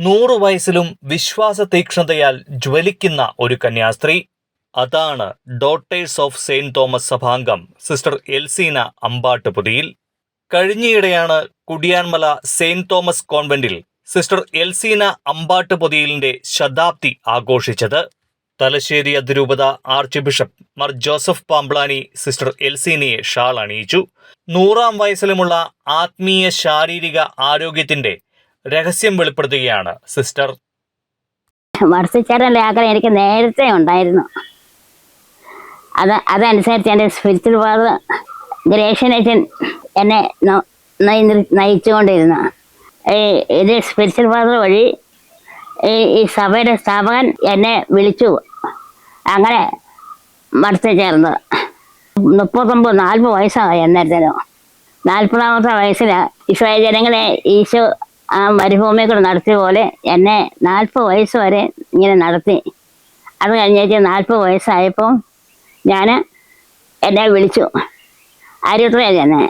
100 വയസ്സിലും വിശ്വാസ തീക്ഷ്ണതയാൽ ജ്വലിക്കുന്ന ഒരു കന്യാസ്ത്രീ. അതാണ് ഡോട്ടേഴ്സ് ഓഫ് സെയിന്റ് തോമസ് സഭാംഗം സിസ്റ്റർ എൽസീന അമ്പാട്ടുപുതിയിൽ. കഴിഞ്ഞയിടെയാണ് കുടിയാൻമല സെയിന്റ് തോമസ് കോൺവെന്റിൽ സിസ്റ്റർ എൽസീന അമ്പാട്ടുപുതിയിലിന്റെ ശതാബ്ദി ആഘോഷിച്ചത്. തലശ്ശേരി അതിരൂപത archbishop Mar Joseph Pamplany sister എൽസീനയെ ഷാൾ അണിയിച്ചു. 100-ാം വയസ്സിലുമുള്ള ആത്മീയ ശാരീരിക ആരോഗ്യത്തിന്റെ രഹസ്യം വെളിപ്പെടുത്തുകയാണ് സിസ്റ്റർ. മർസിച്ചേരൻ്റെ ആഗ്രഹം എനിക്ക് നേരത്തെ ഉണ്ടായിരുന്നു. അതനുസരിച്ച് എൻ്റെ സ്പിരിച്വൽ ഫാദർ ഗ്രേഷ്യനച്ചൻ എന്നെ നയിച്ചുകൊണ്ടിരുന്നു. ഇത് സ്പിരിച്വൽ ഫാദർ വഴി ഈ സഭയുടെ സ്ഥാപകൻ എന്നെ വിളിച്ചു. അങ്ങനെ മർസിൽ ചേർന്നത് 39-40 വയസ്സായി. അന്നേരത്തിനോ 40-ാമത്തെ വയസ്സിൽ ഇസ്രായേൽ ജനങ്ങളെ ഈശോ ആ മരുഭൂമിയെ കൂടെ നടത്തിയ പോലെ എന്നെ 40 വയസ്സ് വരെ ഇങ്ങനെ നടത്തി. അത് കഴിഞ്ഞേച്ച് 40 വയസ്സായപ്പോൾ എന്നെ വിളിച്ചു ആര്യത്രയാണ് ചെന്നെ.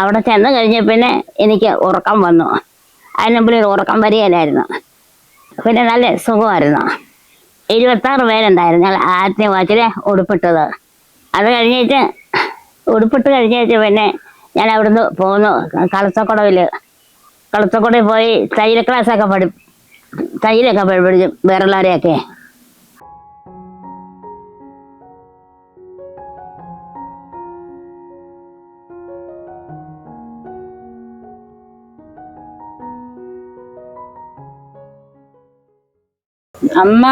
അവിടെ ചെന്ന് കഴിഞ്ഞ പിന്നെ എനിക്ക് ഉറക്കം വന്നു. അതിന് മുമ്പിൽ ഉറക്കം വരികയില്ലായിരുന്നു. പിന്നെ നല്ല സുഖമായിരുന്നു. 26 പേരുണ്ടായിരുന്നു ഞങ്ങൾ ആദ്യ വാച്ചിൽ ഉടുപ്പിട്ടത്. അത് കഴിഞ്ഞേച്ച് ഉടുപ്പിട്ട് കഴിഞ്ഞേച്ച് പിന്നെ ഞാൻ അവിടുന്ന് പോന്നു. കളത്തക്കുടയിൽ പോയി തയ്യലൊക്കെ പഠിപ്പിച്ചു വേറെല്ലാവരെയൊക്കെ. അമ്മ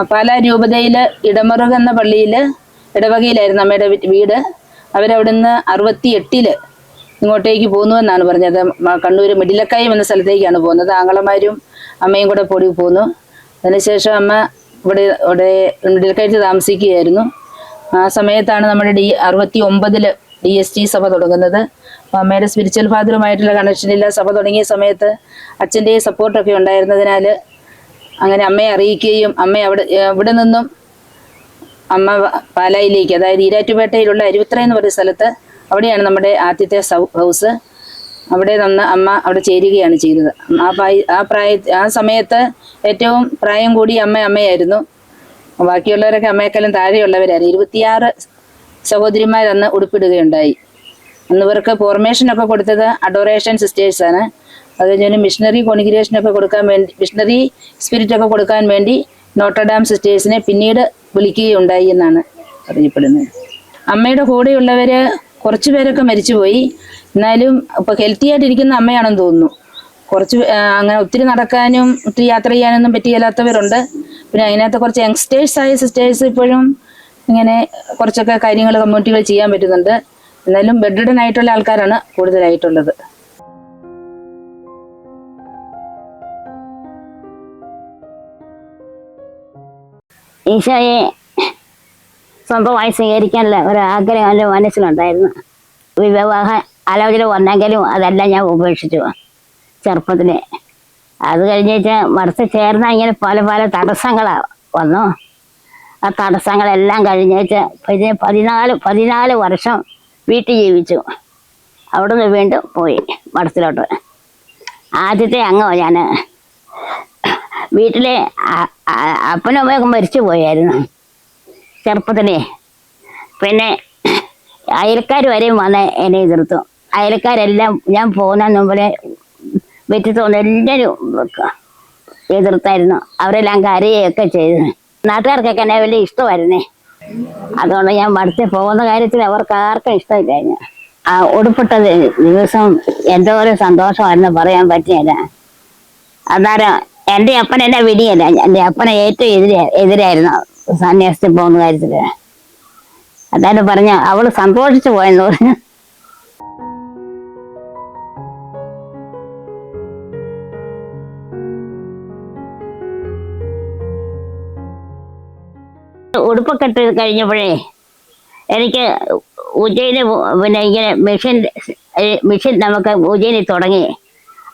പാലാ രൂപതയിൽ ഇടമറുക എന്ന പള്ളിയിൽ ഇടവകയിലായിരുന്നു അമ്മയുടെ വീട്. അവരവിടുന്ന് 68 ഇങ്ങോട്ടേക്ക് പോന്നു എന്നാണ് പറഞ്ഞത്. കണ്ണൂർ മിഡിലക്കായം എന്ന സ്ഥലത്തേക്കാണ് പോകുന്നത്. ആങ്ങളമാരും അമ്മയും കൂടെ പൊടി പോന്നു. അതിനുശേഷം അമ്മ ഇവിടെ മിഡിലക്കായത്ത് താമസിക്കുകയായിരുന്നു. ആ സമയത്താണ് നമ്മുടെ 69 DST സഭ തുടങ്ങുന്നത്. അപ്പോൾ അമ്മയുടെ സ്പിരിച്വൽ ഫാദറുമായിട്ടുള്ള കണക്ഷനില്ല. സഭ തുടങ്ങിയ സമയത്ത് അച്ഛൻ്റെ സപ്പോർട്ടൊക്കെ ഉണ്ടായിരുന്നതിനാൽ അങ്ങനെ അമ്മയെ അറിയിക്കുകയും അമ്മ ഇവിടെ നിന്നും അമ്മ പാലായിലേക്ക്, അതായത് ഈരാറ്റുപേട്ടയിലുള്ള അരുവിത്ര എന്ന് പറയുന്ന സ്ഥലത്ത്, അവിടെയാണ് നമ്മുടെ ആദ്യത്തെ ഹൗസ്. അവിടെ നിന്ന് അമ്മ അവിടെ ചേരുകയാണ് ചെയ്തത്. ആ സമയത്ത് ഏറ്റവും പ്രായം കൂടി അമ്മയായിരുന്നു. ബാക്കിയുള്ളവരൊക്കെ അമ്മയെക്കാളും താഴെയുള്ളവരായിരുന്നു. 26 സഹോദരിമാരന്ന് ഉടുപ്പിടുകയുണ്ടായി. അന്ന് ഇവർക്ക് ഫോർമേഷനൊക്കെ കൊടുത്തത് അഡോറേഷൻ സിസ്റ്റേഴ്സാണ്. അത് കഴിഞ്ഞ് മിഷണറി കോൺഗ്രിഗേഷനൊക്കെ കൊടുക്കാൻ വേണ്ടി, മിഷണറി സ്പിരിറ്റൊക്കെ കൊടുക്കാൻ വേണ്ടി നോട്ടർഡാം സിസ്റ്റേഴ്സിനെ പിന്നീട് വിളിക്കുകയുണ്ടായി എന്നാണ് അറിയപ്പെടുന്നത്. അമ്മയുടെ കൂടെയുള്ളവർ കുറച്ച് പേരൊക്കെ മരിച്ചുപോയി. എന്നാലും ഇപ്പോൾ ഹെൽത്തി ആയിട്ടിരിക്കുന്ന അമ്മയാണെന്ന് തോന്നുന്നു. അങ്ങനെ ഒത്തിരി നടക്കാനും ഒത്തിരി യാത്ര ചെയ്യാനൊന്നും പറ്റിയില്ലാത്തവരുണ്ട്. പിന്നെ അതിനകത്ത് കുറച്ച് യങ്സ്റ്റേഴ്സായ സിസ്റ്റേഴ്സ് ഇപ്പോഴും ഇങ്ങനെ കുറച്ചൊക്കെ കാര്യങ്ങൾ കമ്മ്യൂണിറ്റികൾ ചെയ്യാൻ പറ്റുന്നുണ്ട്. എന്നാലും ബെഡ്രിഡൻ ആയിട്ടുള്ള ആൾക്കാരാണ് കൂടുതലായിട്ടുള്ളത്. ഈശോയെ സ്വന്തമായി സ്വീകരിക്കാനുള്ള ഒരാഗ്രഹം എൻ്റെ മനസ്സിലുണ്ടായിരുന്നു. വിവാഹ ആലോചന വന്നെങ്കിലും അതെല്ലാം ഞാൻ ഉപേക്ഷിച്ചു ചെറുപ്പത്തിൽ. അത് കഴിഞ്ഞിട്ട് മറിച്ച് ചേർന്ന ഇങ്ങനെ പല തടസ്സങ്ങൾ വന്നു. ആ തടസ്സങ്ങളെല്ലാം കഴിഞ്ഞേച്ച് 14 വർഷം വീട്ടിൽ ജീവിച്ചു. അവിടുന്ന് വീണ്ടും പോയി മഠത്തിലോട്ട്. ആദ്യത്തെ അംഗമോ ഞാൻ. വീട്ടിലെ അപ്പനും അമ്മയൊക്കെ മരിച്ചു പോയായിരുന്നു ചെറുപ്പത്തിലേ. പിന്നെ അയൽക്കാർ വരെയും വന്ന് എന്നെ എതിർത്തു. അയൽക്കാരെല്ലാം ഞാൻ പോകുന്ന മുമ്പിലെ വ്യക്തിത്വം എല്ലാവരും എതിർത്തായിരുന്നു. അവരെല്ലാം കരയുകയൊക്കെ ചെയ്തു. നാട്ടുകാർക്കൊക്കെ എന്നെ വലിയ ഇഷ്ടമായിരുന്നേ. അതുകൊണ്ട് ഞാൻ മടുത്ത് പോകുന്ന കാര്യത്തിൽ അവർക്ക് ആർക്കും ഇഷ്ടമില്ലായിരുന്നു. ആ ഉടുപ്പിട്ട ദിവസം എന്തോ ഒരു സന്തോഷമായിരുന്നു, പറയാൻ പറ്റിയല്ല. അന്നേരം എൻ്റെ അപ്പൻ എന്നെ വിടിയല്ല. എൻ്റെ അപ്പനെ ഏറ്റവും എതിരായിരുന്നു സന്യാസത്തിൽ പോകുന്ന കാര്യത്തിൽ. അതായത് പറഞ്ഞ അവള് സന്തോഷിച്ചു പോയെന്ന് പറഞ്ഞു. ഉടുപ്പൊക്കെ ഇട്ട് കഴിഞ്ഞപ്പോഴേ എനിക്ക് ഉജ്ജയിന് പിന്നെ ഇങ്ങനെ മിഷൻ നമുക്ക് ഉജ്ജയിനിൽ തുടങ്ങി.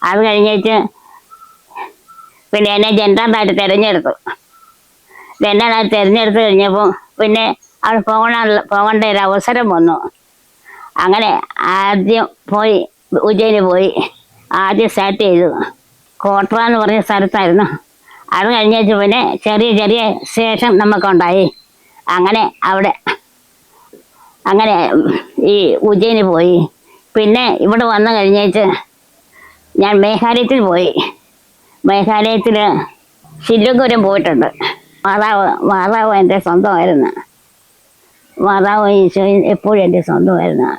അത് കഴിഞ്ഞിട്ട് പിന്നെ എന്നെ ജനറലായിട്ട് തിരഞ്ഞെടുത്തു. ജനറലായിട്ട് തിരഞ്ഞെടുത്ത് കഴിഞ്ഞപ്പോൾ പിന്നെ അവിടെ പോകേണ്ട ഒരു അവസരം വന്നു. അങ്ങനെ ആദ്യം ഉജ്ജയിന് പോയി ആദ്യം സ്റ്റാർട്ട് ചെയ്തു. കോട്ര എന്ന് പറഞ്ഞ സ്ഥലത്തായിരുന്നു. അത് കഴിഞ്ഞേച്ച് പിന്നെ ചെറിയ ചെറിയ സ്റ്റേഷൻ നമുക്കുണ്ടായി. അങ്ങനെ അവിടെ അങ്ങനെ ഈ ഉജ്ജയിനി പോയി. പിന്നെ ഇവിടെ വന്നു കഴിഞ്ഞേച്ച് ഞാൻ മേഘാലയത്തിൽ പോയി. മേഘാലയത്തിൽ ശില്ലുപുരം പോയിട്ടുണ്ട്. മാതാവ് എൻ്റെ സ്വന്തമായിരുന്നു. മാതാവ് ഈശോയും എപ്പോഴും എൻ്റെ സ്വന്തമായിരുന്നു.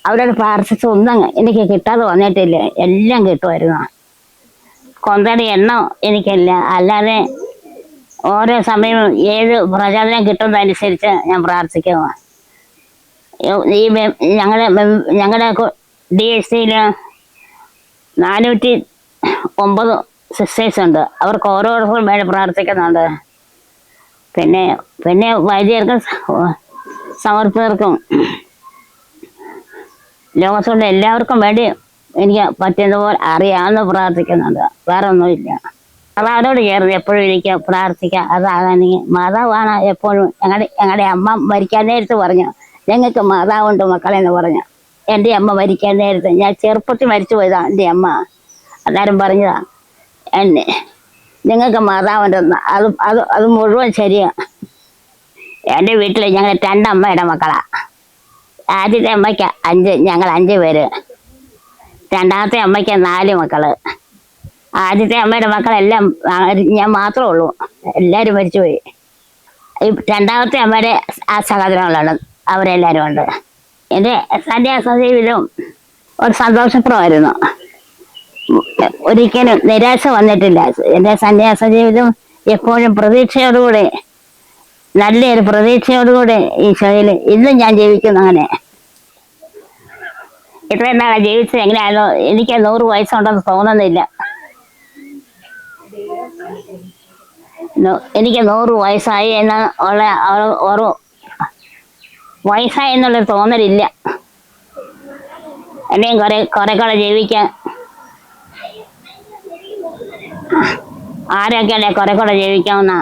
അവരോട് പ്രാർത്ഥിച്ച ഒന്നും എനിക്ക് കിട്ടാതെ വന്നിട്ടില്ല. എല്ലാം കിട്ടുമായിരുന്നു. കൊന്തടി എണ്ണം എനിക്കില്ല. അല്ലാതെ ഓരോ സമയവും ഏത് പ്രചോദനം കിട്ടുന്നതനുസരിച്ച് ഞാൻ പ്രാർത്ഥിക്കുക. ഈ ഞങ്ങളുടെ DSCയിൽ 409 സിസ്റ്റേഴ്സ് ഉണ്ട്. അവർക്ക് ഓരോരുത്തർക്കും വേണ്ടി പ്രാർത്ഥിക്കുന്നുണ്ട്. പിന്നെ വൈദികർക്കും സമർപ്പിതർക്കും ലോകത്തുള്ള എല്ലാവർക്കും വേണ്ടി എനിക്ക് പറ്റുന്നതുപോലെ അറിയാമെന്ന് പ്രാർത്ഥിക്കുന്നുണ്ട്. വേറെ ഒന്നുമില്ല. മാതാവിനോട് ചേർന്ന് എപ്പോഴും എനിക്ക് പ്രാർത്ഥിക്കാം. അതാകാനെങ്കിൽ മാതാവാണ് എപ്പോഴും. ഞങ്ങളുടെ അമ്മ മരിക്കാൻ നേരത്ത് പറഞ്ഞു, ഞങ്ങൾക്ക് മാതാവുണ്ട് മക്കളെന്ന് പറഞ്ഞു. എൻ്റെ അമ്മ മരിക്കാൻ നേരത്ത്, ഞാൻ ചെറുപ്പത്തിൽ മരിച്ചു പോയതാണ് എൻ്റെ അമ്മ. അന്നേരം പറഞ്ഞതാ നിങ്ങൾക്ക് മാതാവുണ്ടെന്ന്. അത് മുഴുവൻ ശരിയാണ്. എൻ്റെ വീട്ടിൽ ഞങ്ങൾ 2 അമ്മയുടെ മക്കളാണ്. ആദ്യത്തെ അമ്മയ്ക്ക് 5, ഞങ്ങൾ 5 പേര്. രണ്ടാമത്തെ അമ്മയ്ക്ക് 4 മക്കള്. ആദ്യത്തെ അമ്മയുടെ മക്കളെല്ലാം ഞാൻ മാത്രമേ ഉള്ളൂ. എല്ലാവരും മരിച്ചുപോയി. ഈ രണ്ടാമത്തെ അമ്മയുടെ ആ സഹോദരങ്ങളാണ്, അവരെല്ലാവരും ഉണ്ട്. എൻ്റെ സന്യാസ ജീവിതം ഒരു സന്തോഷപ്രദമായിരുന്നു. ഒരിക്കലും നിരാശ വന്നിട്ടില്ല. എൻ്റെ സന്യാസ ജീവിതം എപ്പോഴും പ്രതീക്ഷയോടുകൂടി, നല്ലൊരു പ്രതീക്ഷയോടുകൂടി ഈശോയിൽ ഇന്നും ഞാൻ ജീവിക്കുന്നു. അങ്ങനെ ഇത്രയും നാളെ ജീവിച്ചത് എങ്ങനെയാണോ എനിക്ക് 100 വയസ്സുണ്ടെന്ന് തോന്നുന്നില്ല. എനിക്ക് 100 വയസ്സായി എന്ന് ഉള്ള ഒരു വയസ്സായി എന്നുള്ളൊരു തോന്നലില്ല. എന്നെയും കുറെ ജീവിക്കാൻ ആരൊക്കെയല്ലേ കുറെ ജീവിക്കാമെന്ന